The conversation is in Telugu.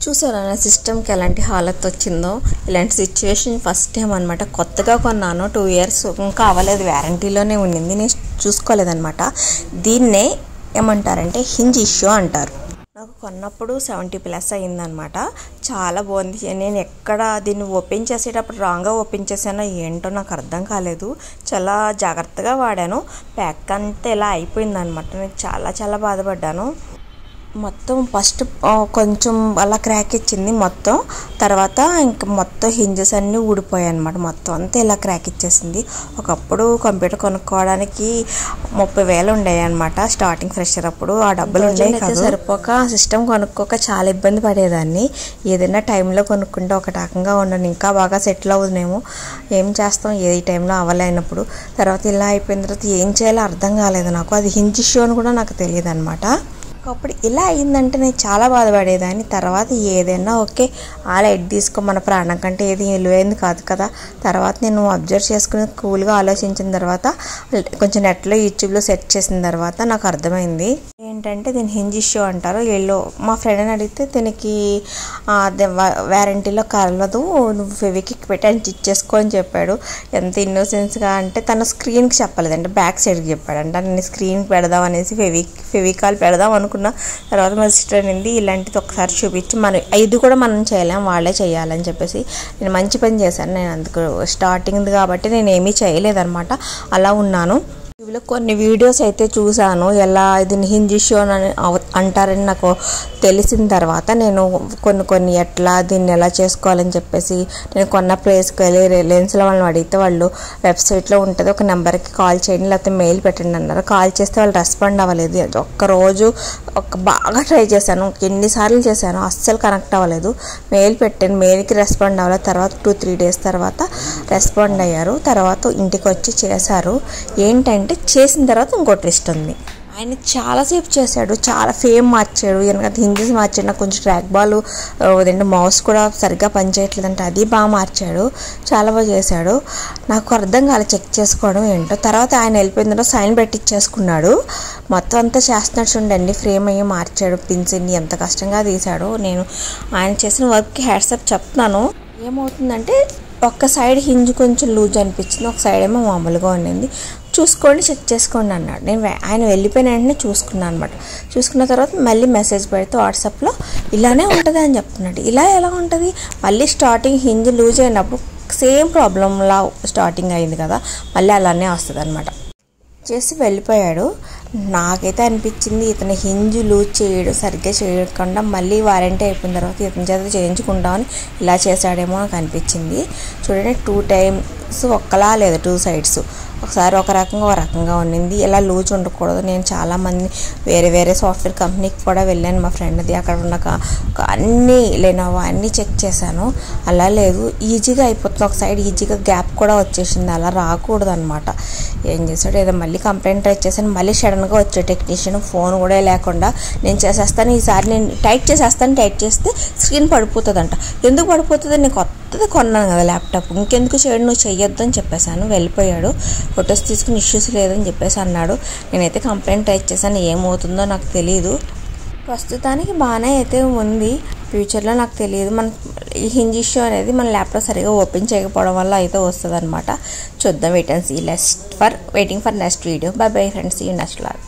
చూసారా నా సిస్టమ్కి ఎలాంటి హాలత్ వచ్చిందో. ఇలాంటి సిచ్యువేషన్ ఫస్ట్ టైం అనమాట. కొత్తగా కొన్నాను, 2 years ఇంకా అవ్వలేదు, వ్యారంటీలోనే ఉండింది, నేను చూసుకోలేదనమాట. దీన్నే ఏమంటారంటే హింజ్ ఇష్యూ అంటారు. నాకు కొన్నప్పుడు 70+ అయ్యిందనమాట. చాలా బాగుంది. నేను ఎక్కడ దీన్ని ఓపెన్ చేసేటప్పుడు రాంగ్గా ఓపెన్ చేశానో ఏంటో నాకు అర్థం కాలేదు. చాలా జాగ్రత్తగా వాడాను. ప్యాక్ అంతా ఇలా అయిపోయిందనమాట. నేను చాలా బాధపడ్డాను. మొత్తం ఫస్ట్ కొంచెం అలా క్రాక్ ఇచ్చింది మొత్తం. తర్వాత ఇంకా మొత్తం హింజెస్ అన్నీ ఊడిపోయాయి అనమాట. మొత్తం అంతా ఇలా క్రాక్ ఇచ్చేసింది. ఒకప్పుడు కంప్యూటర్ కొనుక్కోవడానికి 30,000 ఉండేవి అనమాట. స్టార్టింగ్ ఫ్రెషర్ అప్పుడు ఆ డబ్బులు ఉండేవి కాదు. సరిపోక సిస్టమ్ కొనుక్కోక చాలా ఇబ్బంది పడేదాన్ని. ఏదైనా టైంలో కొనుక్కుంటే ఒక రకంగా ఉండను, ఇంకా బాగా సెటిల్ అవుతున్నాము. ఏం చేస్తాం, ఏ టైంలో అవ్వలేనప్పుడు. తర్వాత ఇలా అయిపోయిన తర్వాత ఏం చేయాలో అర్థం కాలేదు నాకు. అది హింజ్ ఇష్యూ అని కూడా నాకు తెలియదు అనమాట. ఒకప్పుడు ఇలా అయిందంటే నేను చాలా బాధపడేదాన్ని. తర్వాత ఏదైనా ఓకే, ఆ లైట్ తీసుకో, మన ప్రాణం కంటే ఏది విలువైంది కాదు కదా. తర్వాత నేను అబ్జర్వ్ చేసుకుని కూల్గా ఆలోచించిన తర్వాత కొంచెం నెట్లో యూట్యూబ్లో సెర్చ్ చేసిన తర్వాత నాకు అర్థమైంది ఏంటంటే దీన్ని హింజ్ ఇష్యూ అంటారు. వీళ్ళు మా ఫ్రెండ్ని అడిగితే దీనికి వ్యారంటీలో కలవదు, నువ్వు ఫెవిక్విక్ పెట్టి అని ఇచ్చేసుకో అని చెప్పాడు. ఎంత ఇన్నోసెన్స్గా అంటే తను స్క్రీన్కి చెప్పలేదంటే బ్యాక్ సైడ్కి చెప్పాడంట. నేను స్క్రీన్కి పెడదాం అనేసి ఫెవికాల్ పెడదాం అనుకున్నా. తర్వాత మా సిస్టర్ అనింది ఇలాంటిది ఒకసారి చూపించి ఇది కూడా మనం చేయలేం, వాళ్ళే చేయాలని చెప్పేసి నేను మంచి పని చేశాను. నేను అందుకు స్టార్టింగ్ కాబట్టి నేను ఏమీ చేయలేదన్నమాట, అలా ఉన్నాను. టీవీలో కొన్ని వీడియోస్ అయితే చూశాను, ఎలా దీన్ని హింజ్ ఇష్యూ అని అంటారని నాకు తెలిసిన తర్వాత నేను కొన్ని ఎట్లా దీన్ని ఎలా చేసుకోవాలని చెప్పేసి నేను కొన్న ప్లేస్కి వెళ్ళి రిలయన్స్లో వాళ్ళని అడిగితే వాళ్ళు వెబ్సైట్లో ఉంటుంది, ఒక నెంబర్కి కాల్ చేయండి లేకపోతే మెయిల్ పెట్టండి అన్నారు. కాల్ చేస్తే వాళ్ళు రెస్పాండ్ అవ్వలేదు. ఒక్కరోజు బాగా ట్రై చేశాను, ఎన్నిసార్లు చేశాను, అస్సలు కనెక్ట్ అవ్వలేదు. మెయిల్ పెట్టాను, మెయిల్కి రెస్పాండ్ అవ్వలేదు. తర్వాత 2-3 days తర్వాత రెస్పాండ్ అయ్యారు. తర్వాత ఇంటికి వచ్చి చేశారు. ఏంటంటే చేసిన తర్వాత ఇంకో ట్విస్ట్ ఉంది. ఆయన చాలాసేపు చేశాడు, చాలా ఫేమ్ మార్చాడు, ఎందుకంటే హింజెస్ మార్చాడు. నాకు కొంచెం ట్రాక్ బాల్ అదేంటి మౌస్ కూడా సరిగ్గా పనిచేయట్లేదు అంటే అది బాగా మార్చాడు, చాలా బాగా చేశాడు. నాకు అర్థం కాలేదు చెక్ చేసుకోవడం ఏంటో. తర్వాత ఆయన వెళ్ళిపోయిన తర్వాత సైన్ పెట్టించేసుకున్నాడు. మొత్తం అంతా చేస్తున్నాడు చూడండి, ఫ్రేమ్ అయ్యి మార్చాడు, పిన్స్ ఎంత కష్టంగా తీశాడు. నేను ఆయన చేసిన వర్క్కి హ్యాట్సాప్ చెప్తున్నాను. ఏమవుతుందంటే ఒక్క సైడ్ హింజ్ కొంచెం లూజ్ అనిపించింది, ఒక సైడ్ ఏమో మామూలుగా ఉండింది. చూసుకోండి, చెక్ చేసుకోండి అన్నాడు. నేను ఆయన వెళ్ళిపోయిన వెంటనే చూసుకున్నాను అనమాట. చూసుకున్న తర్వాత మళ్ళీ మెసేజ్ పెడితే వాట్సాప్లో ఇలానే ఉంటుంది అని చెప్తున్నాడు. ఇలా ఎలా ఉంటుంది, మళ్ళీ స్టార్టింగ్ హింజ్ లూజ్ అయినప్పుడు సేమ్ ప్రాబ్లంలా స్టార్టింగ్ అయింది కదా, మళ్ళీ అలానే వస్తుంది అనమాట. చేసి వెళ్ళిపోయాడు. నాకైతే అనిపించింది ఇతను హింజ్ లూజ్ చేయడం సరిగ్గా చేయకుండా మళ్ళీ వారంటీ అయిపోయిన తర్వాత ఇతని చేత చేయించుకుంటామని ఇలా చేశాడేమో నాకు అనిపించింది. చూడండి 2 times ఒక్కలా లేదు, 2 sides ఒకసారి ఒక రకంగా ఉండింది. ఇలా లూజ్ ఉండకూడదు. నేను చాలామంది వేరే సాఫ్ట్వేర్ కంపెనీకి కూడా వెళ్ళాను, మా ఫ్రెండ్ది. అక్కడ ఉన్న అన్నీ లెనోవో అన్నీ చెక్ చేశాను, అలా లేదు, ఈజీగా అయిపోతుంది. ఒక సైడ్ ఈజీగా గ్యాప్ కూడా వచ్చేసింది, అలా రాకూడదు అనమాట. ఏం చేశాడు, ఏదో మళ్ళీ కంప్లైంట్ ట్రై చేశాను. మళ్ళీ సడన్గా వచ్చే టెక్నీషియన్, ఫోన్ కూడా లేకుండా నేను చేసేస్తాను, ఈసారి నేను టైట్ చేస్తే స్క్రీన్ పడిపోతుందంట. ఎందుకు పడిపోతుంది, నేను కొత్తది కొన్నాను కదా ల్యాప్టాప్, ఇంకెందుకు చేయడం, నువ్వు చెయ్యొద్దు అని చెప్పేశాను. వెళ్ళిపోయాడు. ఫొటోస్ తీసుకుని ఇష్యూస్ లేదని చెప్పేసి అన్నాడు. నేనైతే కంప్లైంట్ ట్రై చేశాను, ఏమవుతుందో నాకు తెలియదు. ప్రస్తుతానికి బాగానే అయితే ఉంది, ఫ్యూచర్లో నాకు తెలియదు. మన ఈ హింజ్ ఇష్యూ అనేది మన ల్యాప్టాప్ సరిగా ఓపెన్ చేయకపోవడం వల్ల అయితే వస్తుంది అనమాట. చూద్దాం, waiting for next video. Bye friends, see you next vlog.